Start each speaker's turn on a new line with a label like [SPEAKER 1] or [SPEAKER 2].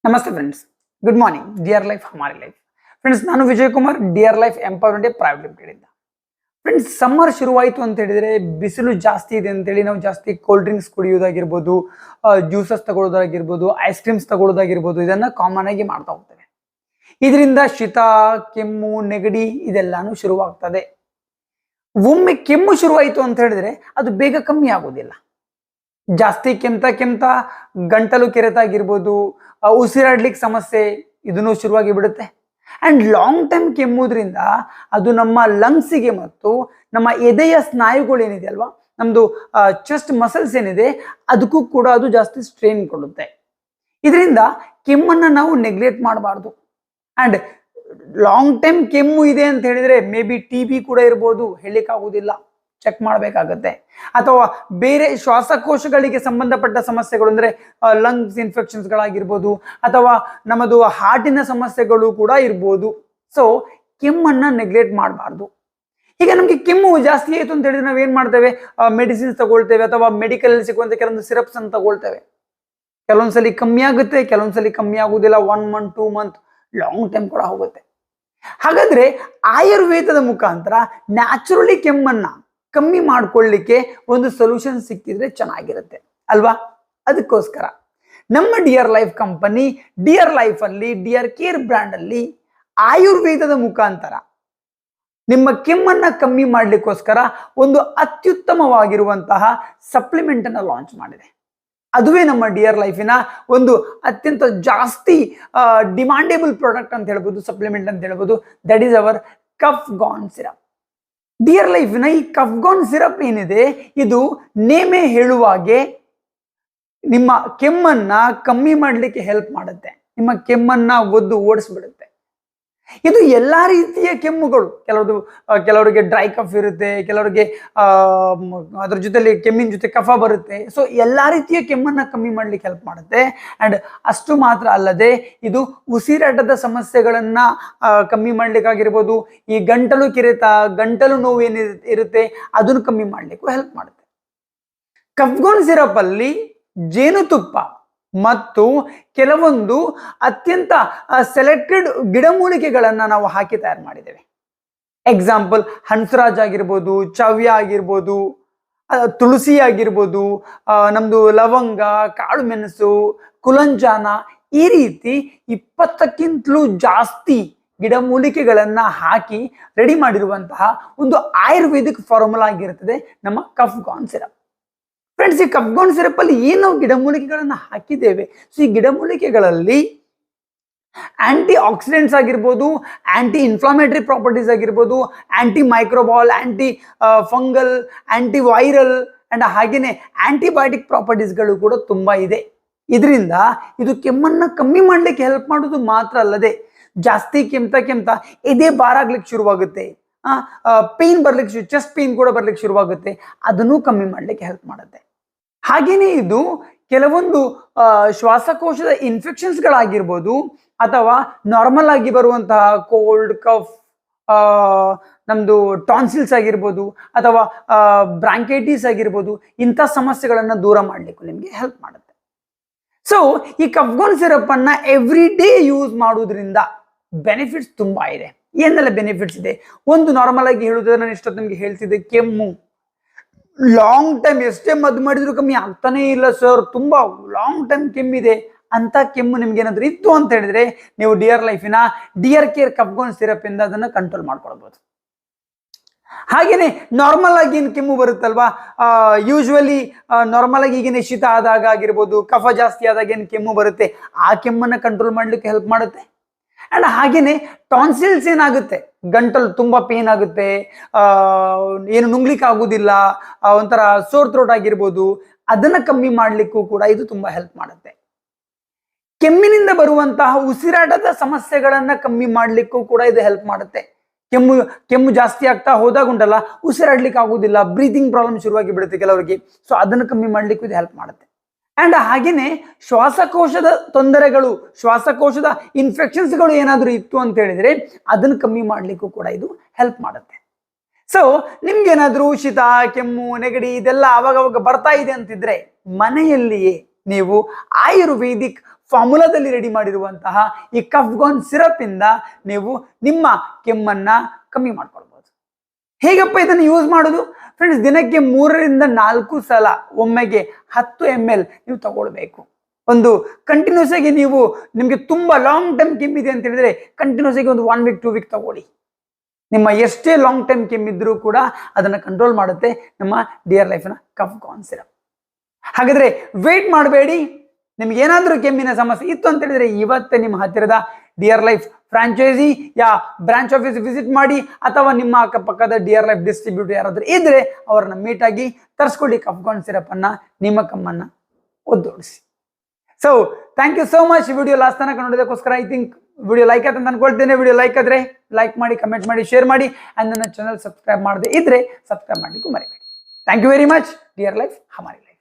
[SPEAKER 1] ನಮಸ್ತೆ friends, good morning. Dear life Hamari life friends, ನಾನು Vijay Kumar, dear life empowerment private limited ಇಂದ. Friends, summer ಶುರುವಾಯಿತು ಅಂತ ಹೇಳಿದ್ರೆ ಬಿಸಿಲು ಜಾಸ್ತಿ ಇದೆ ಅಂತೇಳಿ ನಾವು ಜಾಸ್ತಿ ಕೋಲ್ಡ್ ಡ್ರಿಂಕ್ಸ್ ಕುಡಿಯೋದಾಗಿರ್ಬೋದು, ಜ್ಯೂಸಸ್ ತಗೊಳ್ಳೋದಾಗಿರ್ಬೋದು, ಐಸ್ ಕ್ರೀಮ್ಸ್ ತಗೊಳ್ಳೋದಾಗಿರ್ಬೋದು, ಇದನ್ನ ಕಾಮನ್ ಆಗಿ ಮಾಡ್ತಾ ಹೋಗ್ತೇವೆ. ಇದರಿಂದ ಶೀತ, ಕೆಮ್ಮು, ನೆಗಡಿ ಇದೆಲ್ಲಾನು ಶುರುವಾಗ್ತದೆ. ಒಮ್ಮೆ ಕೆಮ್ಮು ಶುರುವಾಯಿತು ಅಂತ ಹೇಳಿದ್ರೆ ಅದು ಬೇಗ ಕಮ್ಮಿ ಆಗೋದಿಲ್ಲ. ಜಾಸ್ತಿ ಕೆಮ್ತಾ ಗಂಟಲು ಕೆರೆತ ಆಗಿರ್ಬೋದು, ಉಸಿರಾಡ್ಲಿಕ್ಕೆ ಸಮಸ್ಯೆ ಇದನ್ನು ಶುರುವಾಗಿ ಬಿಡುತ್ತೆ. ಅಂಡ್ ಲಾಂಗ್ ಟೈಮ್ ಕೆಮ್ಮುದ್ರಿಂದ ಅದು ನಮ್ಮ ಲಂಗ್ಸಿಗೆ ಮತ್ತು ನಮ್ಮ ಎದೆಯ ಸ್ನಾಯುಗಳು ಏನಿದೆ ಅಲ್ವಾ, ನಮ್ದು ಚೆಸ್ಟ್ ಮಸಲ್ಸ್ ಏನಿದೆ ಅದಕ್ಕೂ ಕೂಡ ಅದು ಜಾಸ್ತಿ ಸ್ಟ್ರೈನ್ ಕೊಡುತ್ತೆ. ಇದರಿಂದ ಕೆಮ್ಮನ್ನ ನಾವು ನೆಗ್ಲೆಕ್ಟ್ ಮಾಡಬಾರ್ದು. ಅಂಡ್ ಲಾಂಗ್ ಟೈಮ್ ಕೆಮ್ಮು ಇದೆ ಅಂತ ಹೇಳಿದ್ರೆ ಮೇ ಬಿ TB ಕೂಡ ಇರ್ಬೋದು, ಹೇಳಲಿಕ್ಕಾಗುವುದಿಲ್ಲ, ಚೆಕ್ ಮಾಡಬೇಕಾಗತ್ತೆ. ಅಥವಾ ಬೇರೆ ಶ್ವಾಸಕೋಶಗಳಿಗೆ ಸಂಬಂಧಪಟ್ಟ ಸಮಸ್ಯೆಗಳು ಅಂದ್ರೆ ಲಂಗ್ಸ್ ಇನ್ಫೆಕ್ಷನ್ಸ್ಗಳಾಗಿರ್ಬೋದು, ಅಥವಾ ನಮ್ಮದು ಹಾರ್ಟಿನ ಸಮಸ್ಯೆಗಳು ಕೂಡ ಇರ್ಬೋದು. ಸೊ ಕೆಮ್ಮನ್ನ ನೆಗ್ಲೆಕ್ಟ್ ಮಾಡಬಾರ್ದು. ಈಗ ನಮ್ಗೆ ಕೆಮ್ಮು ಜಾಸ್ತಿ ಆಯಿತು ಅಂತ ಹೇಳಿದ್ರೆ ನಾವೇನ್ ಮಾಡ್ತೇವೆ, ಮೆಡಿಸಿನ್ಸ್ ತಗೊಳ್ತೇವೆ ಅಥವಾ ಮೆಡಿಕಲ್ ಸಿಗುವಂತ ಕೆಲವೊಂದು ಸಿರಪ್ಸ್ ಅನ್ನು ತಗೊಳ್ತೇವೆ. ಕೆಲವೊಂದ್ಸಲಿ ಕಮ್ಮಿ ಆಗುತ್ತೆ, ಕೆಲವೊಂದ್ಸಲಿ ಕಮ್ಮಿ ಆಗುದಿಲ್ಲ. 1 month 2 month ಲಾಂಗ್ ಟೈಮ್ ಕೂಡ ಹೋಗುತ್ತೆ. ಹಾಗಾದ್ರೆ ಆಯುರ್ವೇದದ ಮುಖಾಂತರ ನ್ಯಾಚುರಲಿ ಕೆಮ್ಮನ್ನ ಕಮ್ಮಿ ಮಾಡ್ಕೊಳ್ಳಿಕ್ಕೆ ಒಂದು ಸೊಲ್ಯೂಷನ್ ಸಿಕ್ಕಿದ್ರೆ ಚೆನ್ನಾಗಿರುತ್ತೆ ಅಲ್ವಾ? ಅದಕ್ಕೋಸ್ಕರ ನಮ್ಮ dear life company dear life ಅಲ್ಲಿ ಡಿಯರ್ ಕೇರ್ ಬ್ರ್ಯಾಂಡ್ ಅಲ್ಲಿ ಆಯುರ್ವೇದದ ಮುಖಾಂತರ ನಿಮ್ಮ ಕೆಮ್ಮನ್ನ ಕಮ್ಮಿ ಮಾಡ್ಲಿಕ್ಕೋಸ್ಕರ ಒಂದು ಅತ್ಯುತ್ತಮವಾಗಿರುವಂತಹ ಸಪ್ಲಿಮೆಂಟ್ ಅನ್ನ ಲಾಂಚ್ ಮಾಡಿದೆ. ಅದುವೇ ನಮ್ಮ ಡಿಯರ್ ಲೈಫಿನ ಒಂದು ಅತ್ಯಂತ ಜಾಸ್ತಿ ಡಿಮಾಂಡೇಬಲ್ ಪ್ರಾಡಕ್ಟ್ ಅಂತ ಹೇಳ್ಬೋದು, ಸಪ್ಲಿಮೆಂಟ್ ಅಂತ ಹೇಳ್ಬೋದು. ದಟ್ ಈಸ್ ಅವರ್ ಕಫ್ಗಾನ್ ಸಿರಪ್. ಡಿಯರ್ ಲೈಫಿನ ಈ ಕಫ್ಗಾನ್ ಸಿರಪ್ ಏನಿದೆ, ಇದು ನೇಮೆ ಹೇಳುವಾಗೆ ನಿಮ್ಮ ಕೆಮ್ಮನ್ನ ಕಮ್ಮಿ ಮಾಡಲಿಕ್ಕೆ ಹೆಲ್ಪ್ ಮಾಡುತ್ತೆ. ನಿಮ್ಮ ಕೆಮ್ಮನ್ನ ಒದ್ದು ಓಡಿಸ್ಬಿಡುತ್ತೆ. ಇದು ಎಲ್ಲಾ ರೀತಿಯ ಕೆಮ್ಮುಗಳು, ಕೆಲವರಿಗೆ ಡ್ರೈ ಕಫ್ ಇರುತ್ತೆ, ಕೆಲವರಿಗೆ ಅದ್ರ ಜೊತೆಲಿ ಕೆಮ್ಮಿನ ಜೊತೆ ಕಫ ಬರುತ್ತೆ. ಸೊ ಎಲ್ಲಾ ರೀತಿಯ ಕೆಮ್ಮನ್ನ ಕಮ್ಮಿ ಮಾಡ್ಲಿಕ್ಕೆ ಹೆಲ್ಪ್ ಮಾಡುತ್ತೆ. ಅಂಡ್ ಅಷ್ಟು ಮಾತ್ರ ಅಲ್ಲದೆ ಇದು ಉಸಿರಾಟದ ಸಮಸ್ಯೆಗಳನ್ನ ಕಮ್ಮಿ ಮಾಡ್ಲಿಕ್ಕಾಗಿರ್ಬೋದು, ಈ ಗಂಟಲು ಕೆರೆತ, ಗಂಟಲು ನೋವು ಏನಿರುತ್ತೆ ಅದನ್ನು ಕಮ್ಮಿ ಮಾಡ್ಲಿಕ್ಕೂ ಹೆಲ್ಪ್ ಮಾಡುತ್ತೆ. ಕಫ್ಗಾನ್ ಸಿರಪ್ ಅಲ್ಲಿ ಜೇನುತುಪ್ಪ ಮತ್ತು ಕೆಲವೊಂದು ಅತ್ಯಂತ ಸೆಲೆಕ್ಟೆಡ್ ಗಿಡಮೂಲಿಕೆಗಳನ್ನ ನಾವು ಹಾಕಿ ತಯಾರು ಮಾಡಿದ್ದೇವೆ. ಎಕ್ಸಾಂಪಲ್ ಹಂಸರಾಜ್ ಆಗಿರ್ಬೋದು, ಚವ್ಯ ಆಗಿರ್ಬೋದು, ತುಳಸಿ ಆಗಿರ್ಬೋದು, ನಮ್ದು ಲವಂಗ, ಕಾಳು ಮೆಣಸು, ಕುಲಂಜಾನ, ಈ ರೀತಿ 20ಕ್ಕಿಂತಲೂ ಜಾಸ್ತಿ ಗಿಡಮೂಲಿಕೆಗಳನ್ನ ಹಾಕಿ ರೆಡಿ ಮಾಡಿರುವಂತಹ ಒಂದು ಆಯುರ್ವೇದಿಕ್ ಫಾರ್ಮುಲಾ ಆಗಿರುತ್ತದೆ ನಮ್ಮ ಕಫ್ಗಾನ್ ಸಿರಪ್. ಫ್ರೆಂಡ್ಸ್, ಈ ಕಫ್ಗಾನ್ ಸಿರಪ್ ಅಲ್ಲಿ ಏನು ಗಿಡಮೂಲಿಕೆಗಳನ್ನ ಹಾಕಿದ್ದೇವೆ, ಸೊ ಈ ಗಿಡಮೂಲಿಕೆಗಳಲ್ಲಿ ಆಂಟಿ ಆಕ್ಸಿಡೆಂಟ್ಸ್ ಆಗಿರ್ಬೋದು, ಆಂಟಿ ಇನ್ಫ್ಲಾಮೇಟರಿ ಪ್ರಾಪರ್ಟೀಸ್ ಆಗಿರ್ಬೋದು, anti microbial, anti fungal, anti viral and ಹಾಗೇನೆ ಆಂಟಿಬಯೋಟಿಕ್ ಪ್ರಾಪರ್ಟೀಸ್ಗಳು ಕೂಡ ತುಂಬಾ ಇದೆ. ಇದರಿಂದ ಇದು ಕೆಮ್ಮನ್ನ ಕಮ್ಮಿ ಮಾಡ್ಲಿಕ್ಕೆ ಹೆಲ್ಪ್ ಮಾಡೋದು ಮಾತ್ರ ಅಲ್ಲದೆ, ಜಾಸ್ತಿ ಕೆಮ್ತಾ ಎದೆ ಬಾರಾಗ್ಲಿಕ್ಕೆ ಶುರುವಾಗುತ್ತೆ, ಪೇನ್ ಬರ್ಲಿಕ್ಕೆ, ಚೆಸ್ಟ್ ಪೇನ್ ಕೂಡ ಬರ್ಲಿಕ್ಕೆ ಶುರುವಾಗುತ್ತೆ, ಅದನ್ನು ಕಮ್ಮಿ ಮಾಡ್ಲಿಕ್ಕೆ ಹೆಲ್ಪ್ ಮಾಡುತ್ತೆ. ಹಾಗೇನೆ ಇದು ಕೆಲವೊಂದು ಶ್ವಾಸಕೋಶದ ಇನ್ಫೆಕ್ಷನ್ಸ್ಗಳಾಗಿರ್ಬೋದು, ಅಥವಾ ನಾರ್ಮಲ್ ಆಗಿ ಬರುವಂತಹ ಕೋಲ್ಡ್, ಕಫ್, ನಮ್ದು ಟಾನ್ಸಿಲ್ಸ್ ಆಗಿರ್ಬೋದು, ಅಥವಾ ಬ್ರಾಂಕೈಟಿಸ್ ಆಗಿರ್ಬೋದು, ಇಂಥ ಸಮಸ್ಯೆಗಳನ್ನ ದೂರ ಮಾಡ್ಲಿಕ್ಕೂ ನಿಮ್ಗೆ ಹೆಲ್ಪ್ ಮಾಡುತ್ತೆ. ಸೊ ಈ ಕಫ್ಗಾನ್ ಸಿರಪ್ ಅನ್ನ ಎವ್ರಿ ಡೇ ಯೂಸ್ ಮಾಡೋದ್ರಿಂದ ಬೆನಿಫಿಟ್ಸ್ ತುಂಬಾ ಇದೆ. ಏನೆಲ್ಲ ಬೆನಿಫಿಟ್ಸ್ ಇದೆ? ಒಂದು, ನಾರ್ಮಲ್ ಆಗಿ ಹೇಳುವುದಾದ್ರೆ ನಾನು ಇಷ್ಟೊತ್ತು ನಿಮ್ಗೆ ಹೇಳ್ತಿದ್ದೆ, ಕೆಮ್ಮು ಲಾಂಗ್ ಟೈಮ್ ಎಷ್ಟೇ ಮದ್ದು ಮಾಡಿದ್ರು ಕಮ್ಮಿ ಆಗ್ತಾನೆ ಇಲ್ಲ ಸರ್, ತುಂಬಾ ಲಾಂಗ್ ಟೈಮ್ ಕೆಮ್ಮಿದೆ ಅಂತ ಕೆಮ್ಮು ನಿಮ್ಗೆ ಏನಾದ್ರು ಇತ್ತು ಅಂತ ಹೇಳಿದ್ರೆ ನೀವು ಡಿಯರ್ ಲೈಫಿನ ಡಿಯರ್ ಕೇರ್ ಕಫ್ಗಾನ್ ಸಿರಪ್ ಇಂದ ಅದನ್ನ ಕಂಟ್ರೋಲ್ ಮಾಡ್ಕೊಳ್ಬಹುದು. ಹಾಗೇನೆ ನಾರ್ಮಲ್ ಆಗಿ ಏನು ಕೆಮ್ಮು ಬರುತ್ತಲ್ವಾ, ಯೂಶುವಲಿ ನಾರ್ಮಲ್ ಆಗಿ ಈಗೇನೆ ಶೀತ ಆದಾಗ ಆಗಿರ್ಬೋದು, ಕಫ ಜಾಸ್ತಿ ಆದಾಗ ಏನು ಕೆಮ್ಮು ಬರುತ್ತೆ, ಆ ಕೆಮ್ಮನ್ನ ಕಂಟ್ರೋಲ್ ಮಾಡ್ಲಿಕ್ಕೆ ಹೆಲ್ಪ್ ಮಾಡುತ್ತೆ. ಅಂಡ್ ಹಾಗೇನೆ ಟಾನ್ಸಿಲ್ಸ್ ಏನಾಗುತ್ತೆ, ಗಂಟಲು ತುಂಬಾ ಪೇನ್ ಆಗುತ್ತೆ, ಏನು ನುಂಗ್ಲಿಕ್ಕೆ ಆಗುದಿಲ್ಲ, ಒಂಥರ ಸೋರ್ ಥ್ರೋಟ್ ಆಗಿರ್ಬೋದು, ಅದನ್ನ ಕಮ್ಮಿ ಮಾಡ್ಲಿಕ್ಕೂ ಕೂಡ ಇದು ತುಂಬಾ ಹೆಲ್ಪ್ ಮಾಡುತ್ತೆ. ಕೆಮ್ಮಿನಿಂದ ಬರುವಂತಹ ಉಸಿರಾಟದ ಸಮಸ್ಯೆಗಳನ್ನ ಕಮ್ಮಿ ಮಾಡ್ಲಿಕ್ಕೂ ಕೂಡ ಇದು ಹೆಲ್ಪ್ ಮಾಡುತ್ತೆ. ಕೆಮ್ಮು ಜಾಸ್ತಿ ಆಗ್ತಾ ಹೋದಾಗ ಉಂಟಲ್ಲ, ಉಸಿರಾಡ್ಲಿಕ್ಕೆ ಆಗುದಿಲ್ಲ, ಬ್ರೀದಿಂಗ್ ಪ್ರಾಬ್ಲಮ್ ಶುರುವಾಗಿ ಬಿಡುತ್ತೆ ಕೆಲವರಿಗೆ. ಸೊ ಅದನ್ನು ಕಮ್ಮಿ ಮಾಡ್ಲಿಕ್ಕೂ ಇದು ಹೆಲ್ಪ್ ಮಾಡುತ್ತೆ. ಅಂಡ್ ಹಾಗೇನೆ ಶ್ವಾಸಕೋಶದ ತೊಂದರೆಗಳು, ಶ್ವಾಸಕೋಶದ ಇನ್ಫೆಕ್ಷನ್ಸ್ಗಳು ಏನಾದರೂ ಇತ್ತು ಅಂತ ಹೇಳಿದ್ರೆ ಅದನ್ನು ಕಮ್ಮಿ ಮಾಡ್ಲಿಕ್ಕೂ ಕೂಡ ಇದು ಹೆಲ್ಪ್ ಮಾಡುತ್ತೆ. ಸೊ ನಿಮ್ಗೇನಾದ್ರೂ ಶೀತ, ಕೆಮ್ಮು, ನೆಗಡಿ ಇದೆಲ್ಲ ಅವಾಗವಾಗ ಬರ್ತಾ ಇದೆ ಅಂತಿದ್ರೆ ಮನೆಯಲ್ಲಿಯೇ ನೀವು ಆಯುರ್ವೇದಿಕ್ ಫಾರ್ಮುಲಾದಲ್ಲಿ ರೆಡಿ ಮಾಡಿರುವಂತಹ ಈ ಕಫ್ಗಾನ್ ಸಿರಪ್ ಇಂದ ನೀವು ನಿಮ್ಮ ಕೆಮ್ಮನ್ನ ಕಮ್ಮಿ ಮಾಡ್ಕೊಳ್ಬಹುದು. ಹೇಗಪ್ಪ ಇದನ್ನು ಯೂಸ್ ಮಾಡೋದು ಫ್ರೆಂಡ್ಸ್? ದಿನಕ್ಕೆ 3-4 ಸಲ ಒಮ್ಮೆಗೆ 10 ml ನೀವು ತಗೊಳ್ಬೇಕು. ಒಂದು ಕಂಟಿನ್ಯೂಸ್ ಆಗಿ ನೀವು ನಿಮಗೆ ತುಂಬಾ ಲಾಂಗ್ ಟೈಮ್ ಕೆಮ್ಮಿದೆ ಅಂತ ಹೇಳಿದ್ರೆ ಕಂಟಿನ್ಯೂಸ್ ಆಗಿ ಒಂದು 1 ವೀಕ್ 2 ವೀಕ್ ತಗೊಳ್ಳಿ. ನಿಮ್ಮ ಎಷ್ಟೇ ಲಾಂಗ್ ಟೈಮ್ ಕೆಮ್ಮಿದ್ರೂ ಕೂಡ ಅದನ್ನ ಕಂಟ್ರೋಲ್ ಮಾಡುತ್ತೆ ನಮ್ಮ ಡಿಯರ್ ಲೈಫ್ನ ಕಫ್ಗಾನ್ ಸಿರಪ್. ಹಾಗಾದ್ರೆ ವೇಟ್ ಮಾಡಬೇಡಿ. ನಿಮ್ಗೆ ಏನಾದ್ರೂ ಕೆಮ್ಮಿನ ಸಮಸ್ಯೆ ಇತ್ತು ಅಂತ ಹೇಳಿದ್ರೆ ಇವತ್ತೇ ನಿಮ್ಮ ಹತ್ತಿರದ ಡಿಯರ್ ಲೈಫ್ ಫ್ರಾಂಚೈಸಿ ಯಾ ಬ್ರಾಂಚ್ ಆಫೀಸ್ ವಿಸಿಟ್ ಮಾಡಿ, ಅಥವಾ ನಿಮ್ಮ ಅಕ್ಕಪಕ್ಕದ ಡಿಯರ್ ಲೈಫ್ ಡಿಸ್ಟ್ರಿಬ್ಯೂಟರ್ ಯಾರಾದ್ರೂ ಇದ್ರೆ ಅವರನ್ನ ಮೀಟ್ ಆಗಿ ತರಿಸ್ಕೊಳ್ಳಿ ಕಫ್ಗಾನ್ ಸಿರಪ್ ಅನ್ನ, ನಿಮ್ಮ ಕಮ್ಮನ್ನ ಒದ್ದೋಡಿಸಿ. So thank you so much. Video last ತನಕ ನೋಡೋದಕ್ಕೋಸ್ಕರ ಐ ಥಿಂಕ್ ವಿಡಿಯೋ ಲೈಕ್ ಆಯ್ತು ಅಂತ ಅನ್ಕೊಳ್ತೇನೆ. ವಿಡಿಯೋ ಲೈಕ್ ಆದ್ರೆ ಲೈಕ್ ಮಾಡಿ, ಕಮೆಂಟ್ ಮಾಡಿ, ಶೇರ್ ಮಾಡಿ, ಅಂಡ್ ನನ್ನ ಚಾನಲ್ ಸಬ್ಸ್ಕ್ರೈಬ್ ಮಾಡದೆ ಇದ್ರೆ ಸಬ್ಸ್ಕ್ರೈಬ್ ಮಾಡ್ಲಿಕ್ಕೂ ಮರಿಬೇಡಿ. Thank you very much. Dear life Hamari life.